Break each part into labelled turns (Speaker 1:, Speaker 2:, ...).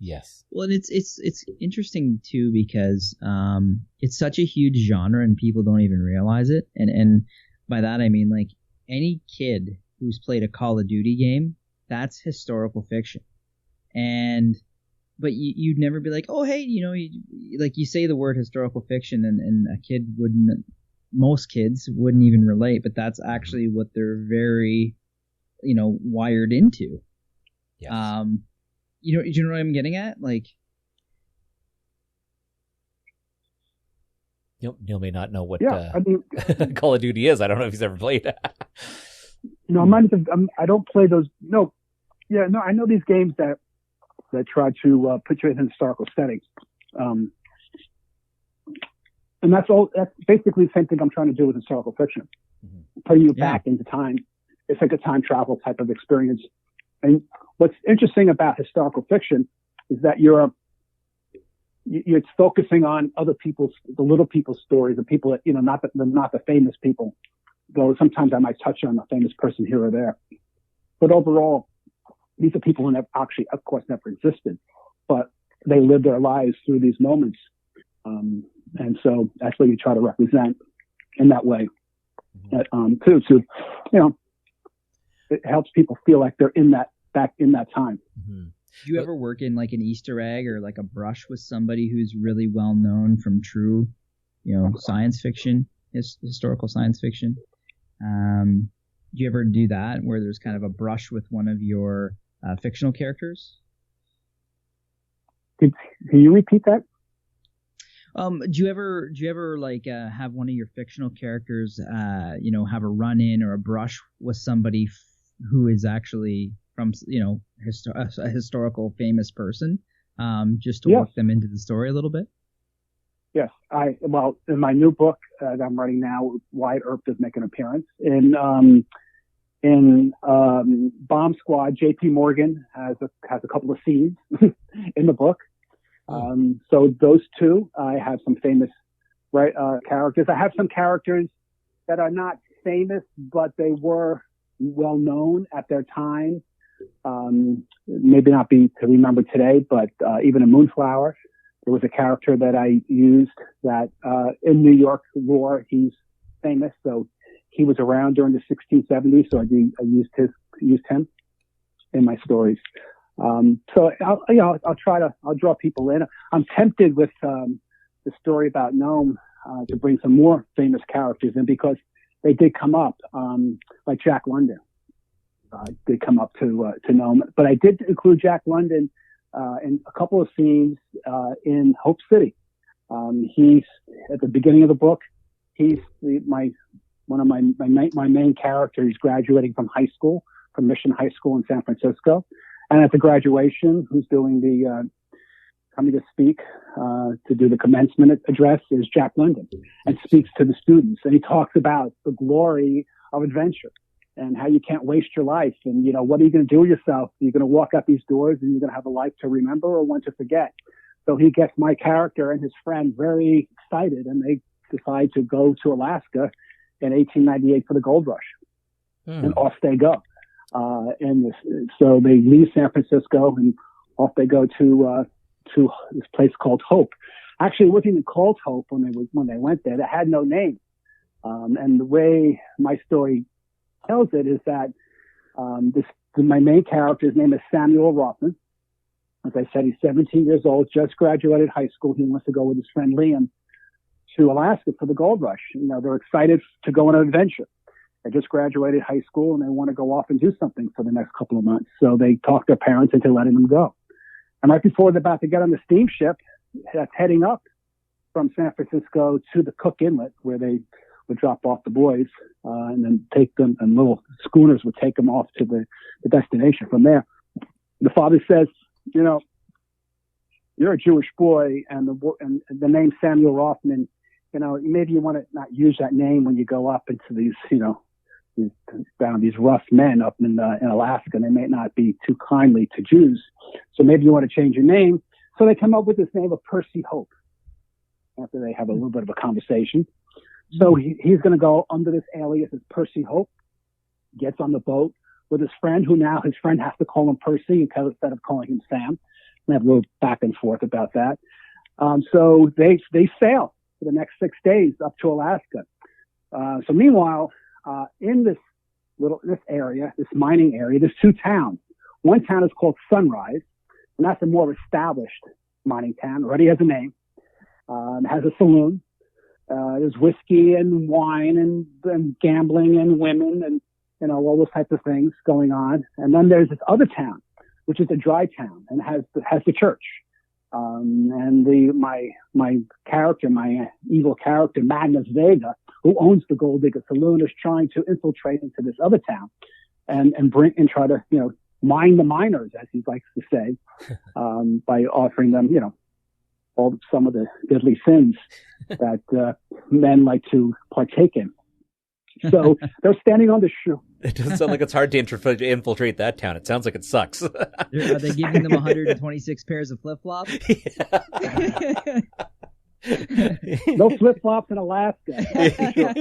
Speaker 1: Yes.
Speaker 2: Well, and it's interesting too because it's such a huge genre and people don't even realize it. And by that I mean like any kid who's played a Call of Duty game, that's historical fiction. But you'd never be like, oh hey, like you say the word historical fiction and a kid wouldn't. Most kids wouldn't even relate, but that's actually what they're very, wired into.
Speaker 1: Yes.
Speaker 2: Do you know what I'm getting at? Like,
Speaker 1: Neil may not know what
Speaker 3: I mean,
Speaker 1: Call of Duty is. I don't know if he's ever played it.
Speaker 3: I don't play those. No, I know these games that try to put you in a historical setting. And that's basically the same thing I'm trying to do with historical fiction. Mm-hmm. Putting you back into time. It's like a time travel type of experience. And what's interesting about historical fiction is that it's focusing on other the little people's stories, the people that, not the famous people, though sometimes I might touch on a famous person here or there. But overall, these are people who have actually, of course, never existed, but they live their lives through these moments. And so that's what you try to represent in that way. Too. So, it helps people feel like they're back in that time.
Speaker 2: Mm-hmm. Do you ever work in like an Easter egg or like a brush with somebody who's really well known from true, science fiction, historical science fiction? Do you ever do that where there's kind of a brush with one of your fictional characters?
Speaker 3: Can you repeat that?
Speaker 2: Do you ever like have one of your fictional characters, have a run-in or a brush with somebody who is actually from, a historical famous person, just to work them into the story a little bit?
Speaker 3: Yes. In my new book that I'm writing now, Wyatt Earp does make an appearance. In Bomb Squad, J.P. Morgan has a couple of scenes in the book. So those two, I have some famous characters. I have some characters that are not famous, but they were well known at their time. Maybe not be to remember today, but even in Moonflower, there was a character that I used that in New York lore, he's famous. So he was around during the 1670s. So I used him in my stories. So I'll draw people in. I'm tempted with the story about Nome to bring some more famous characters in because they did come up, like Jack London did come up to Nome. But I did include Jack London in a couple of scenes in Hope City. He's at the beginning of the book. He's one of my main characters. He's graduating from Mission High School in San Francisco. And at the graduation, who's doing the coming to speak to do the commencement address is Jack London, and speaks to the students. And he talks about the glory of adventure and how you can't waste your life. And, what are you going to do with yourself? You're going to walk out these doors and you're going to have a life to remember or one to forget. So he gets my character and his friend very excited, and they decide to go to Alaska in 1898 for the gold rush. And off they go. So they leave San Francisco and off they go to this place called Hope. Actually, it wasn't even called Hope when they went there. They had no name. And the way my story tells it is that my main character's name is Samuel Rothman. As I said, he's 17 years old, just graduated high school. He wants to go with his friend Liam to Alaska for the gold rush. They're excited to go on an adventure. They just graduated high school and they want to go off and do something for the next couple of months. So they talk their parents into letting them go. And right before they're about to get on the steamship that's heading up from San Francisco to the Cook Inlet, where they would drop off the boys and then take them, and little schooners would take them off to the destination from there. The father says, you're a Jewish boy, and the name Samuel Rothman, maybe you want to not use that name when you go up into these, these rough men up in Alaska, and they may not be too kindly to Jews. So maybe you want to change your name. So they come up with this name of Percy Hope after they have a little bit of a conversation. So he's going to go under this alias as Percy Hope, gets on the boat with his friend, who now his friend has to call him Percy instead of calling him Sam. We have a little back and forth about that. So they sail for the next 6 days up to Alaska. So meanwhile, in this area, this mining area, there's 2 towns. One town is called Sunrise, and that's a more established mining town. Already has a name. It has a saloon. There's whiskey and wine and gambling and women and, all those types of things going on. And then there's this other town, which is a dry town and has the church. And my character, my evil character, Magnus Vega, who owns the Gold Digger Saloon, is trying to infiltrate into this other town and try to, mine the miners, as he likes to say, by offering them, some of the deadly sins that men like to partake in. So they're standing on the shore.
Speaker 1: It doesn't sound like it's hard to infiltrate that town. It sounds like it sucks.
Speaker 2: Are they giving them 126 pairs of flip-flops?
Speaker 1: Yeah.
Speaker 3: No flip-flops in Alaska. Sure.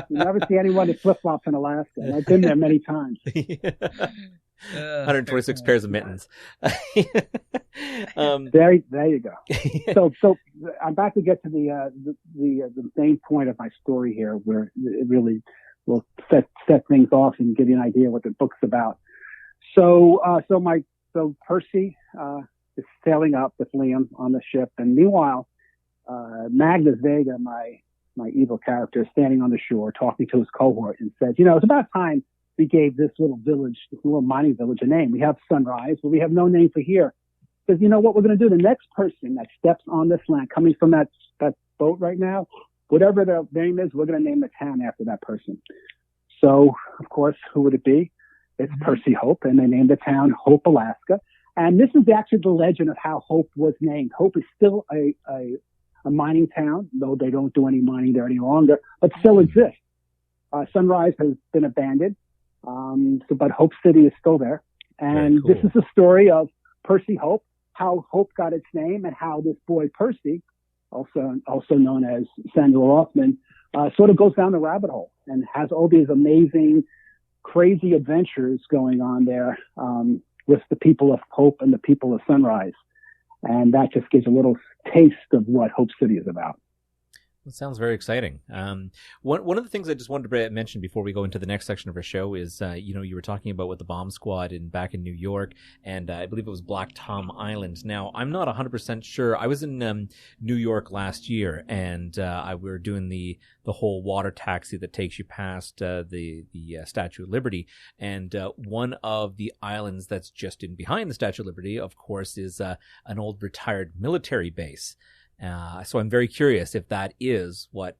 Speaker 3: You never see anyone with flip-flops in Alaska. I've been there many times.
Speaker 1: 126 pairs of mittens.
Speaker 3: There you go. So I'm about to get to the main point of my story here, where it really will set things off and give you an idea what the book's about. So Percy is sailing up with Liam on the ship, and meanwhile, Magnus Vega, my evil character, is standing on the shore talking to his cohort and says, it's about time we gave this little mining village a name. We have Sunrise, but we have no name for here. Because what we're going to do, the next person that steps on this land, coming from that boat right now, whatever their name is, we're going to name the town after that person. So, of course, who would it be? It's Percy Hope, and they named the town Hope, Alaska. And this is actually the legend of how Hope was named. Hope is still a mining town, though they don't do any mining there any longer, but still exists. Sunrise has been abandoned. But Hope City is still there. And
Speaker 1: cool.
Speaker 3: This is the story of Percy Hope, how Hope got its name, and how this boy Percy, also known as Samuel Rothman, sort of goes down the rabbit hole and has all these amazing, crazy adventures going on there with the people of Hope and the people of Sunrise. And that just gives a little taste of what Hope City is about.
Speaker 1: That sounds very exciting. One of the things I just wanted to mention before we go into the next section of our show is, you were talking about with the bomb squad back in New York, and I believe it was Black Tom Island. Now, I'm not 100% sure. I was in New York last year, and we were doing the whole water taxi that takes you past the Statue of Liberty, and one of the islands that's just in behind the Statue of Liberty, of course, is an old retired military base. So I'm very curious if that is what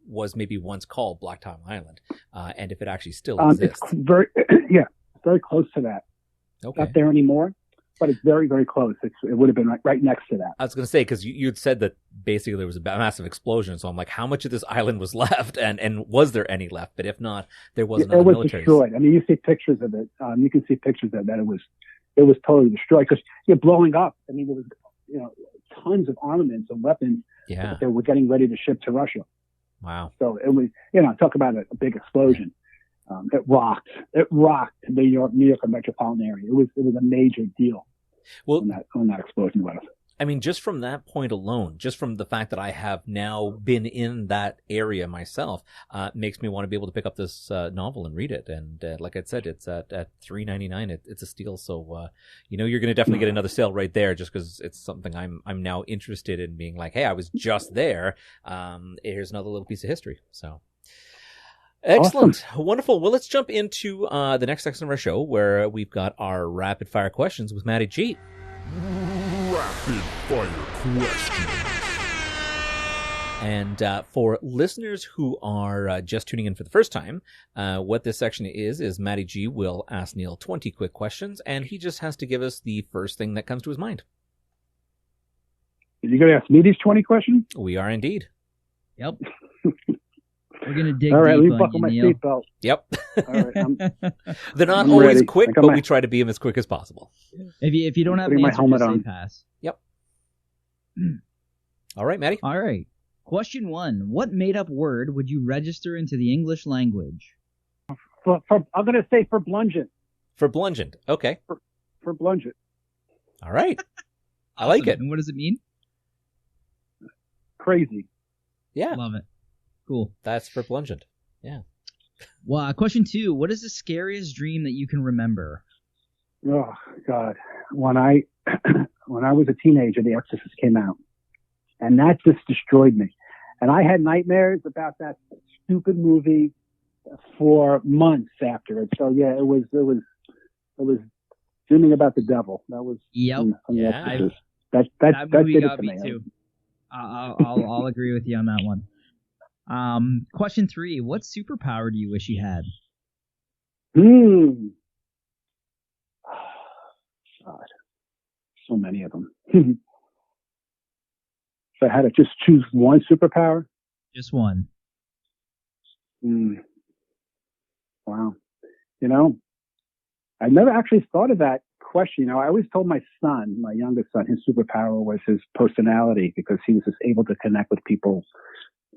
Speaker 1: was maybe once called Black Tom Island, and if it actually still exists.
Speaker 3: It's very close to that.
Speaker 1: Okay.
Speaker 3: Not there anymore, but it's very, very close. It would have been right next to that.
Speaker 1: I was going to say, because you'd said that basically there was a massive explosion, so I'm like, how much of this island was left, and was there any left? But if not, there was another military.
Speaker 3: It was destroyed. I mean, you see pictures of it. You can see pictures of that. It was totally destroyed because you're blowing up. I mean, there was tons of armaments and weapons that they were getting ready to ship to Russia. Wow. So it was, talk about a big explosion. It rocked the New York metropolitan area. It was a major deal. Well, when that explosion was.
Speaker 1: I mean, just from that point alone, just from the fact that I have now been in that area myself, makes me want to be able to pick up this novel and read it. And like I said, it's at $3.99. It's a steal. So you're going to definitely get another sale right there, just because it's something I'm now interested in, being like, hey, I was just there. Here's another little piece of history. So. Excellent. Awesome. Wonderful. Well, let's jump into the next section of our show, where we've got our rapid fire questions with Matty G. Rapid fire questions. And for listeners who are just tuning in for the first time, what this section is Matty G will ask Neil 20 quick questions, and he just has to give us the first thing that comes to his mind.
Speaker 3: Are you going to ask me these 20 questions?
Speaker 1: We are indeed.
Speaker 2: Yep. We're going to dig
Speaker 3: all right,
Speaker 2: deep
Speaker 3: let me buckle my seatbelt.
Speaker 1: Yep.
Speaker 3: All right,
Speaker 1: they're not always quick, but we try to be them as quick as possible.
Speaker 2: If you don't have the answer, just say pass.
Speaker 1: Yep. All right, Matty.
Speaker 2: All right. Question 1. What made-up word would you register into the English language?
Speaker 3: I'm going to say for blungent.
Speaker 1: For blungent. Okay.
Speaker 3: For blungent.
Speaker 1: All right. I like it.
Speaker 2: And what does it mean?
Speaker 3: Crazy.
Speaker 1: Yeah.
Speaker 2: Love it. Cool.
Speaker 1: That's for plungent. Yeah.
Speaker 2: Well, question 2. What is the scariest dream that you can remember?
Speaker 3: Oh God. When I was a teenager, The Exorcist came out, and that just destroyed me. And I had nightmares about that stupid movie for months after it. So yeah, it was dreaming about the devil. That was
Speaker 2: Yep.
Speaker 3: from The
Speaker 1: Yeah.
Speaker 3: Exorcist. That
Speaker 2: movie
Speaker 3: did it
Speaker 2: got
Speaker 3: to
Speaker 2: me
Speaker 3: me.
Speaker 2: too. I'll agree with you on that one. Question 3. What superpower do you wish you had?
Speaker 3: God, so many of them. If I had to just choose one superpower,
Speaker 2: Just one.
Speaker 3: Wow. I never actually thought of that question. I always told my son, my youngest son, his superpower was his personality because he was just able to connect with people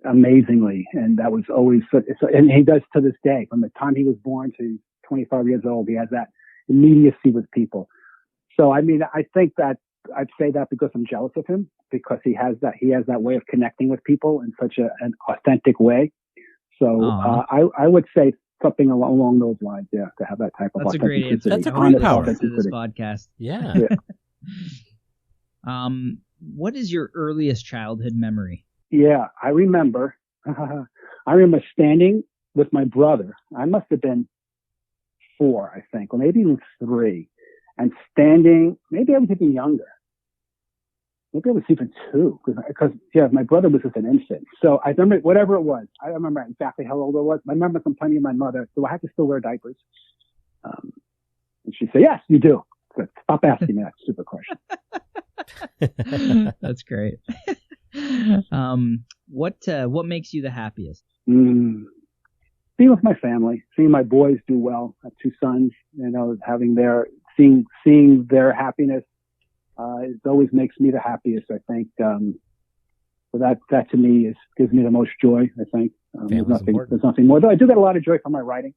Speaker 3: amazingly. And that was always, and he does to this day. From the time he was born to 25 years old, he has that immediacy with people. So, I mean, I think that I'd say that because I'm jealous of him, because he has that way of connecting with people in such an authentic way. So I would say something along those lines, yeah, to have that type of
Speaker 2: That's a great answer.
Speaker 1: That's a
Speaker 2: great
Speaker 1: great power
Speaker 2: to this podcast.
Speaker 1: Yeah.
Speaker 2: What is your earliest childhood memory?
Speaker 3: Yeah, I remember standing with my brother. I must have been 4, I think, or maybe even 3. And standing, maybe I was even younger. Maybe I was even 2, because my brother was just an infant. So I remember whatever it was. I don't remember exactly how old I was. I remember complaining to my mother, do I have to still wear diapers? And she'd say, yes, you do. So stop asking me that stupid question.
Speaker 2: That's great. What makes you the happiest?
Speaker 3: Being with my family, seeing my boys do well. I have 2 sons, seeing their happiness. It always makes me the happiest, I think. So that to me gives me the most joy, I think. There's nothing more. Though I do get a lot of joy from my writing,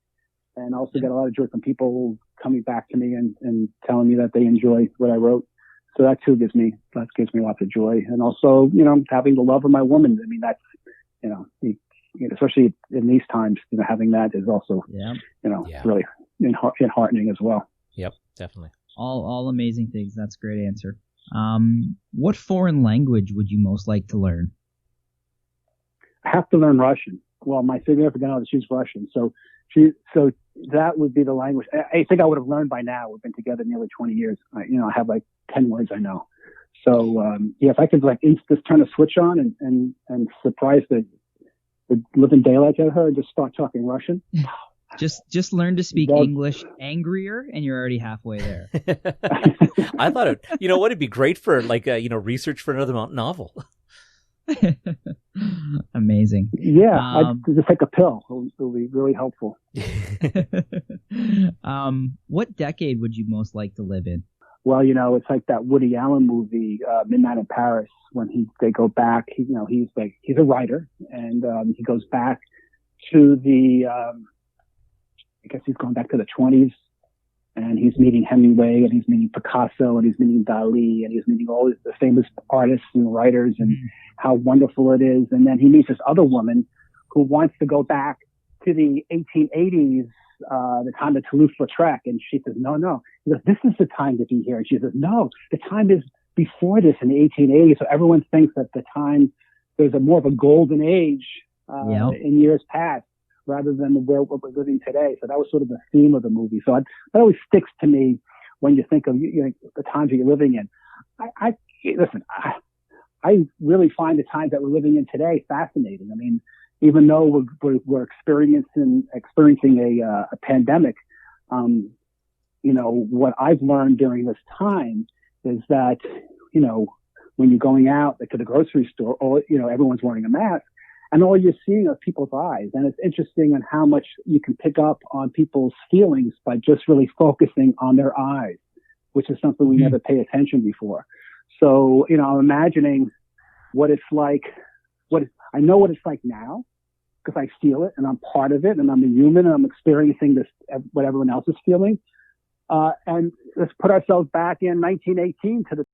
Speaker 3: and also get a lot of joy from people coming back to me and telling me that they enjoy what I wrote. So that too gives me lots of joy. And also, having the love of my woman. I mean, that's, especially in these times, having that is also, really enheartening as well.
Speaker 1: Yep, definitely.
Speaker 2: All amazing things. That's a great answer. What foreign language would you most like to learn?
Speaker 3: I have to learn Russian. Well, my significant other, she's Russian, so that would be the language. I think I would have learned by now. We've been together nearly 20 years. I have like 10 words I know. So if I could just turn a switch on and surprise the living daylight out of her and just start talking Russian.
Speaker 2: Just learn to speak English angrier, and you're already halfway there.
Speaker 1: I thought it'd be great for research for another novel.
Speaker 2: Amazing.
Speaker 3: Yeah, I'd just take a pill. It'll be really helpful.
Speaker 2: What decade would you most like to live in?
Speaker 3: Well, it's like that Woody Allen movie, Midnight in Paris, when they go back. He's a writer, and he goes back to the. I guess he's going back to the 20s, and he's meeting Hemingway, and he's meeting Picasso, and he's meeting Dali, and he's meeting all the famous artists and writers, and how wonderful it is. And then he meets this other woman who wants to go back to the 1880s, the time of Toulouse-Lautrec, and she says, no. He goes, this is the time to be here. And she says, no, the time is before this in the 1880s. So everyone thinks that the time, there's more of a golden age in years past, rather than what we're living today. So that was sort of the theme of the movie. So that always sticks to me when you think of the times that you're living in. I really find the times that we're living in today fascinating. I mean, even though we're experiencing a pandemic, what I've learned during this time is that, when you're going out to the grocery store, everyone's wearing a mask. And all you're seeing are people's eyes. And it's interesting on how much you can pick up on people's feelings by just really focusing on their eyes, which is something we never pay attention before. So, I'm imagining what it's like. I know what it's like now because I feel it and I'm part of it and I'm a human and I'm experiencing this, what everyone else is feeling. And let's put ourselves back in 1918 to the